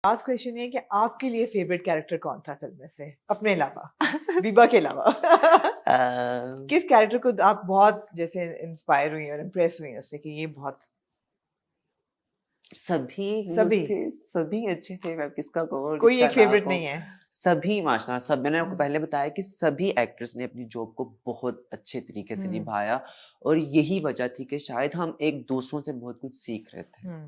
Last question ये है कि आपके लिए फेवरेट कैरेक्टर कौन था फिल्म में से, अपने अलावा, बीबा के अलावा? किस कैरेक्टर को आप बहुत जैसे इंस्पायर हुई और इम्प्रेस हुई उससे कि ये बहुत? सभी सभी? थे, सभी अच्छे थे, मैं किसका कहूँ और कोई किसका एक ना फेवरेट कहूँ। नहीं है? सभी माशाल्लाह, सब मैंने आपको पहले बताया कि सभी एक्टर्स ने अपनी जॉब को बहुत अच्छे तरीके से निभाया और यही वजह थी कि शायद हम एक दूसरों से बहुत कुछ सीख रहे थे,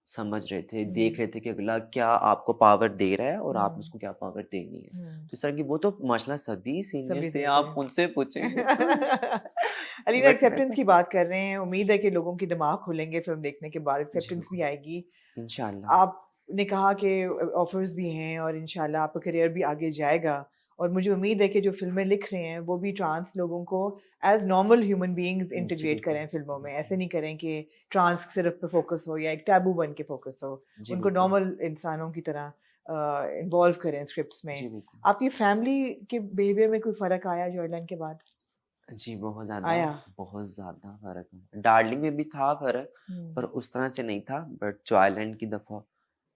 समझ रहे थे, देख रहे थे कि अगला क्या आपको पावर दे रहा है और आप उसको क्या पावर देनी है। तो इस तरह की वो तो माशाल्लाह सभी सीनियर्स सभी थे, थे आप उनसे पूछें। अलीना, बट मैं एक्सेप्टेंस तो की बात कर रहे हैं, उम्मीद है कि लोगों की दिमाग खुलेंगे फिल्म देखने के बाद, जी एक्सेप्टेंस भी बिल्कुल, आएगी। इंशाल्लाह। आपने कहा कि ऑफर्स भी हैं और इंशाल्लाह आपका करियर भी आगे जाएगा, और मुझे उम्मीद है कि जो फिल्में लिख रहे हैं वो भी ट्रांस लोगों को एज नॉर्मल ह्यूमन बीइंग्स जी इंटीग्रेट बिल्कुल, करें फिल्मों में, ऐसे बिल्कुल। नहीं करें कि ट्रांस सिर्फ पे फोकस हो या एक टैबू बन के फोकस हो, जी उनको बिल्कुल, नॉर्मल इंसानों की तरह इन्वॉल्व करें स्क्रिप्ट्स में। जी बिल्कुल। आपकी फैमिली के बिहेवियर में कोई फ़र्क आया जॉयलन के बाद? जी, आया? बहुत ज़्यादा फ़र्क है। डार्लिंग में भी था फ़र्क, हुँ। पर उस तरह से नहीं था, बट जो आइलैंड की दफ़ा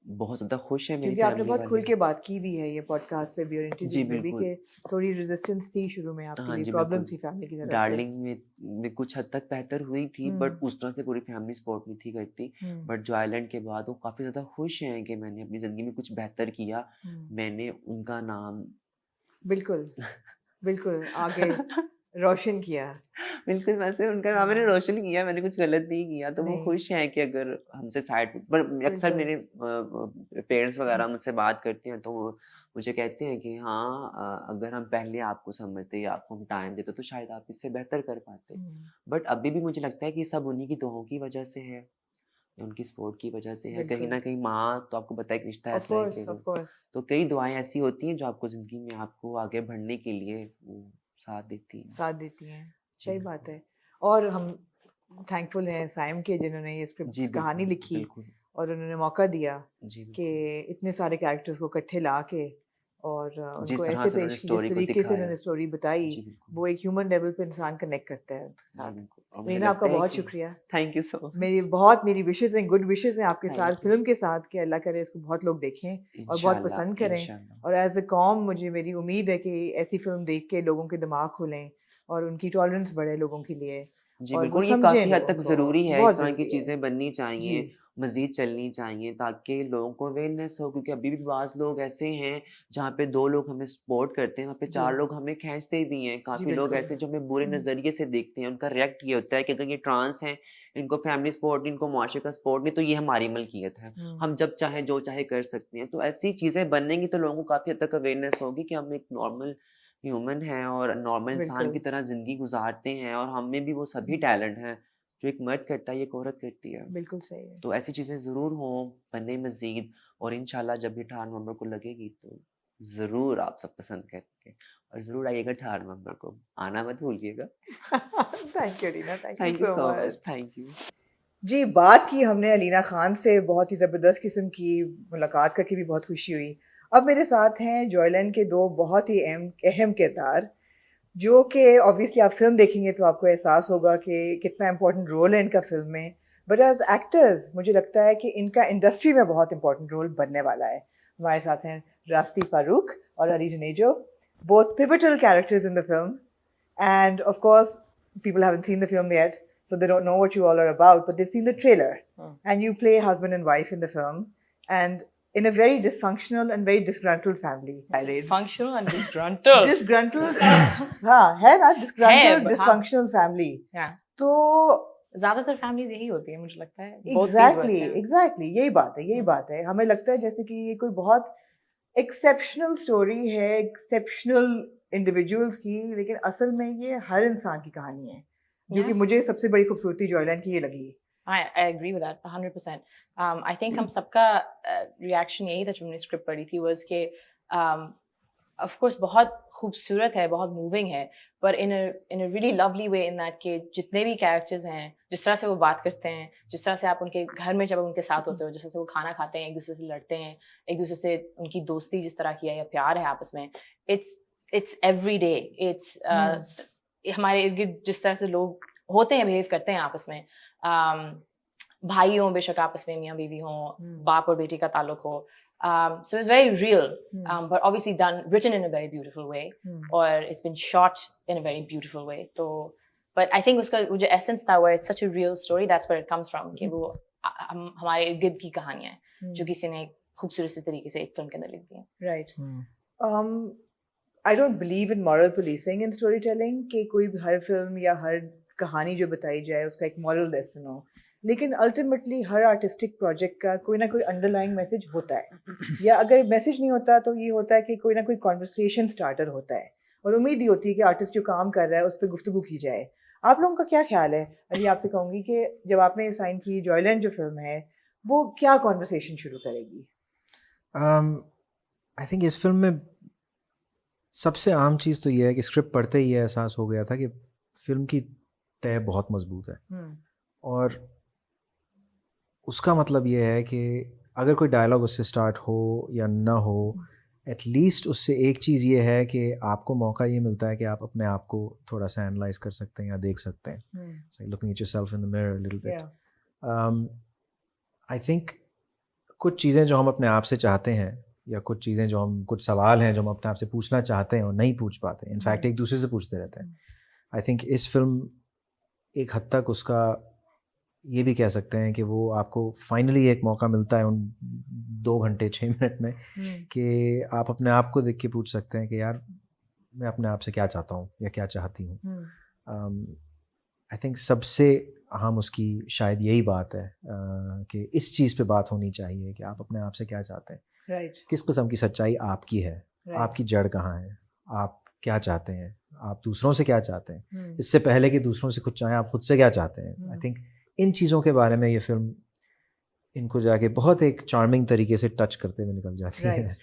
बहुत ज़्यादा खुश है मेरी क्योंकि आपने फैमिली बहुत खुल वाले। के बात की भी है ये पॉडकास्ट पे भी और जी, इंटरव्यूज़ में भी बिल्कुल। कि थोड़ी रेजिस्टेंस थी शुरू में आपके हाँ लिए, जी, प्रॉब्लम बिल्कुल। थी फैमिली की तरफ से। डार्लिंग में कुछ हद तक बेहतर हुई थी, हुँ, बट उस तरह से पूरी फैमिली सपोर्ट नहीं थी करती। हुँ, बट जो आइलैंड के बाद वो काफ़ी ज़्यादा खुश हैं कि मैंने अपनी ज़िंदगी में कुछ बेहतर किया। हुँ। मैंने उनका नाम बिल्कुल, बिल्कुल, आगे रोशन किया। बिल्कुल, वैसे उनका नाम मैंने हाँ, रोशन किया, मैंने कुछ गलत नहीं किया, तो वो नहीं, खुश हैं कि अगर हमसे साइड पर अक्सर बिल्कुल। मेरे पेरेंट्स हुँ, वगैरह मुझसे बात करते हैं, तो वो मुझे कहते हैं कि हाँ अगर हम पहले आपको समझते या आपको हम टाइम देते, तो शायद आप इससे बेहतर कर पाते। हुँ, बट अभी भी मुझे लगता है कि सब उन्हीं की दुआओं की वजह से है, या उनकी सपोर्ट की वजह से है। कहीं बिल्कुल। न कहीं माँ तो आपको पता है कि रिश्ता ऑफ़ ऐसा है कि कोर्स, ऑफ़ कोर्स। तो कई दुआएँ ऐसी होती हैं, जो आपको ज़िंदगी में आपको आगे बढ़ने के लिए वो साथ देती हैं। साथ देती हैं, जी, सही बात बिल्कुल। है। और हम थैंकफुल हैं साइम के, जिन्होंने ये जी, स्क्रिप्ट कहानी बिल्कुल, लिखी बिल्कुल। और उन्होंने मौका दिया जी, कि बिल्कुल। इतने सारे कैरेक्टर्स को इकट्ठे ला के और जिस उनको तरह ऐसे से पेश उन्होंने की जिस स्टोरी को तरीके से दिखाया। उन्होंने स्टोरी बताई, जी, बिल्कुल। वो एक ह्यूमन लेवल पे इंसान कनेक्ट करता है उसके जी, साथ। बिल्कुल और मुझे रीना, आपका लगता है बहुत कि शुक्रिया। Thank you so much. मेरी विशेज़ हैं, गुड विशेज़ हैं आपके साथ, थैंक यू। फ़िल्म के साथ, कि अल्लाह करे इसको बहुत लोग देखें और बहुत इंशाल्लाह, पसंद करें। इंशाल्लाह। और एज़ अ कौम मुझे मेरी उम्मीद है कि ऐसी फ़िल्म देख के लोगों के दिमाग खुलें और उनकी टॉलरेंस बढ़े लोगों के लिए, जी, और वो बिल्कुल, ये समझें काफ़ी हद लोगों तक को, ज़रूरी है, इस बहुत तरह की ज़रूरी है। चीज़ें बननी जी, चाहिए, मज़ीद चलनी चाहिए ताकि लोगों को अवेयरनेस हो क्योंकि अभी भी बाज़ लोग ऐसे हैं, जहाँ पे 2 लोग हमें सपोर्ट करते हैं, वहाँ पे जी, 4 लोग हमें खींचते भी हैं। जी काफ़ी लोग बिल्कुल। ऐसे जो हमें बुरे हुँ, नज़रिए से देखते हैं, उनका रिएक्ट ये होता है कि अगर ये ट्रांस हैं, इनको फैमिली सपोर्ट नहीं, इनको मुआशरे का सपोर्ट नहीं, तो ये हमारी मलकियत है। हुँ, हम जब चाहें, जो चाहे कर सकते हैं। तो ऐसी चीज़ें बनेंगी तो लोगों को काफ़ी हद तक अवेयरनेस होगी कि हम एक नॉर्मल ह्यूमन हैं और नॉर्मल इंसान की बिल्कुल। तरह ज़िंदगी गुज़ारते हैं और हम में भी वो सभी हुँ, टैलेंट हैं। जो एक मर्द करता है, ये एक औरत करती है। बिल्कुल सही है। तो ऐसी चीज़ें ज़रूर हों, बने मज़ीद और इंशाल्लाह जब ये 18 नवंबर को लगेगी तो ज़रूर आप सब पसंद करेंगे और ज़रूर आइएगा 18 नवंबर को। आना मत भूलिएगा। Thank you Reena, thank you thank you so so much, much. Thank you. जी, बात की हमने अलीना खान से, बहुत ही ज़बरदस्त किस्म की मुलाकात करके भी बहुत खुशी हुई। अब मेरे साथ हैं जॉयलन के 2 बहुत ही अहम अहम किरदार, जो कि ऑब्वियसली आप फ़िल्म देखेंगे तो आपको एहसास होगा कि कितना इम्पोर्टेंट रोल है इनका फ़िल्म में। बट एज़ एक्टर्स मुझे लगता है कि इनका इंडस्ट्री में बहुत इम्पोर्टेंट रोल बनने वाला है। हमारे साथ हैं रास्ती फ़ारूक और Ali Junejo, both pivotal characters in the film. And of course, people haven't seen the film yet, so they don't know what you all are about, but they've seen the trailer. And you play husband and wife in the film, and in a very dysfunctional and very disgruntled family. Functional and disgruntled. Disgruntled, हाँ है ना, disgruntled, हाँ. dysfunctional family. Yeah. तो ज्यादातर families यही होती है, मुझे लगता है both these एग्जैक्टली words हैं. एग्जैक्टली यही बात है। हमें लगता है जैसे कि ये कोई बहुत एक्सेप्शनल स्टोरी है एक्सेप्शनल इंडिविजुअल्स की, लेकिन असल में ये हर इंसान की कहानी है, जो कि Yeah. मुझे सबसे बड़ी खूबसूरती जॉयलैंड की ये लगी। I agree with that 100%. I think हम सबका reaction यही था जब हमने स्क्रिप्ट पढ़ी थी, was कि of course बहुत खूबसूरत है, बहुत moving है, पर in a really lovely way in that कि जितने भी characters हैं, जिस तरह से वो बात करते हैं, जिस तरह से आप उनके घर में जब उनके साथ होते हो, जिस तरह से वो खाना खाते हैं, एक दूसरे से लड़ते हैं, एक दूसरे से उनकी दोस्ती जिस तरह की है या प्यार है आपस में, it's every day. It's हमारे इर्द गिर्द जिस तरह से लोग होते हैं, बिहेव करते हैं आपस में, भाई हों बेशक आपस में, मियाँ बीवी हों, बाप और बेटी का ताल्लुक हो, So it's very real, but obviously written in a very beautiful way, or it's been shot in a very beautiful way. So, but I think उसका वो जो essence था, where it's such a real story, that's where it comes from. कि वो हमारे इर्द गिर्द की कहानियाँ हैं जो किसी ने खूबसूरत से तरीके से एक फिल्म के अंदर लिख दी हैं. Right. I don't believe in moral policing in storytelling कि कोई भी हर फिल्म या हर कहानी जो बताई जाए उसका एक moral lesson हो. लेकिन अल्टीमेटली हर आर्टिस्टिक प्रोजेक्ट का कोई ना कोई अंडरलाइंग मैसेज होता है, या अगर मैसेज नहीं होता तो ये होता है कि कोई ना कोई कॉन्वर्सेशन स्टार्टर होता है, और उम्मीद ही होती है कि आर्टिस्ट जो काम कर रहा है उस पर गुफ्तगू की जाए. आप लोगों का क्या ख्याल है? अभी आपसे कहूँगी कि जब आपने साइन की जॉयलैंड जो फिल्म है वो क्या कॉन्वर्सेशन शुरू करेगी? आई थिंक इस फिल्म में सबसे आम चीज़ तो ये है कि स्क्रिप्ट पढ़ते ही ये एहसास हो गया था कि फिल्म की तय बहुत मजबूत है, और उसका मतलब ये है कि अगर कोई डायलॉग उससे स्टार्ट हो या ना हो, एटलीस्ट उससे एक चीज़ ये है कि आपको मौका ये मिलता है कि आप अपने आप को थोड़ा सा एनालाइज कर सकते हैं या देख सकते हैं, looking at yourself in the mirror little bit. I think कुछ चीज़ें जो हम अपने आप से चाहते हैं, या कुछ चीज़ें जो हम, कुछ सवाल हैं जो हम अपने आप से पूछना चाहते हैं और नहीं पूछ पाते, इनफैक्ट एक दूसरे से पूछते रहते हैं. आई थिंक इस फिल्म एक हद तक उसका ये भी कह सकते हैं कि वो आपको फाइनली एक मौका मिलता है उन 2 घंटे 6 मिनट में कि आप अपने आप को देख के पूछ सकते हैं कि यार मैं अपने आप से क्या चाहता हूँ या क्या चाहती हूँ. आई थिंक सबसे अहम उसकी शायद यही बात है कि इस चीज़ पे बात होनी चाहिए कि आप अपने आप से क्या चाहते हैं, किस किस्म की सच्चाई आपकी है, आपकी जड़ कहाँ है, आप क्या चाहते हैं, आप दूसरों से क्या चाहते हैं, इससे पहले कि दूसरों से कुछ चाहें आप खुद से क्या चाहते हैं. आई थिंक इन चीज़ों के बारे में ये फिल्म इनको जाके बहुत एक चार्मिंग तरीके से टच करते हुए निकल जाती है.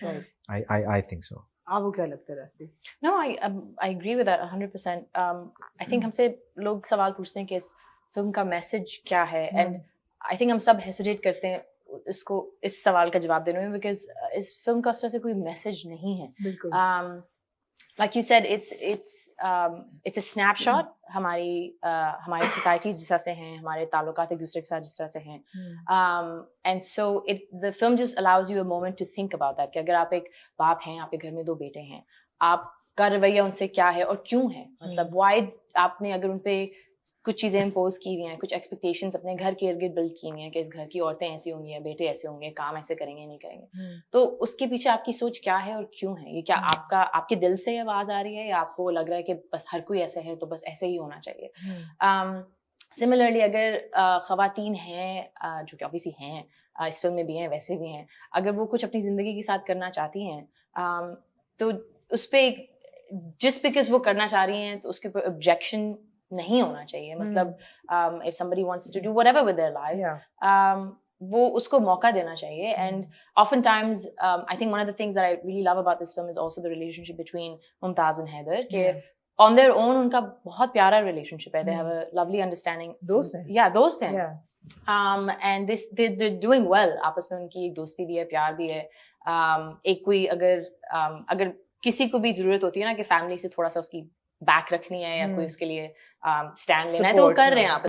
I think so. आपको क्या लगता है रास्ते? No, I agree with that 100%. I think हमसे लोग सवाल पूछते हैं कि इस फिल्म का मैसेज क्या है, and I think हम सब हेसिटेट करते हैं इस सवाल का जवाब देने में, बिकॉज इस फिल्म का उस तरह से कोई मैसेज नहीं है. बिल्कुल. Like you said, it's a snapshot. हमारी societies जिस तरह से हैं, हमारे ताल्लुकात एक दूसरे के साथ जिस तरह से हैं, and so the film just allows you a moment to think about that. कि अगर आप एक बाप हैं, आपके घर में 2 बेटे हैं, आपका रवैया उनसे क्या है और क्यों है, मतलब why आपने अगर उन पे कुछ चीज़ें इम्पोज की हुई हैं, कुछ एक्सपेक्टेशंस अपने घर के इर्द गिर्द बिल्ड की हुई हैं कि इस घर की औरतें ऐसी होंगी या बेटे ऐसे होंगे, काम ऐसे करेंगे नहीं करेंगे, तो उसके पीछे आपकी सोच क्या है और क्यों है? ये क्या आपके दिल से आवाज़ आ रही है, या आपको लग रहा है कि बस हर कोई ऐसा है तो बस ऐसे ही होना चाहिए? सिमिलरली अगर ख़वातीन हैं जो कि ऑब्वियसली हैं, इस फिल्म में भी हैं, वैसे भी हैं, अगर वो कुछ अपनी ज़िंदगी के साथ करना चाहती हैं, तो उस पर जिस बिकॉज वो करना चाह रही हैं तो उसके ऊपर ऑब्जेक्शन नहीं होना चाहिए. मतलब if somebody wants to do whatever with their lives, वो उसको मौका देना चाहिए. And oftentimes I think one of the things that I really love about this film is also the relationship between Mumtaz and Haider, कि on their own उनका बहुत प्यारा relationship है. They have a lovely understanding. दोस्त हैं. Yeah, दोस्त हैं. And they're doing well. आपस में उनकी एक दोस्ती भी है, प्यार भी है. एक कोई अगर किसी को भी जरूरत होती है ना कि फैमिली से थोड़ा सा उसकी बैक रखनी है या कोई उसके लिए स्टैंड लेना है, तो वो कर रहे हैं आप.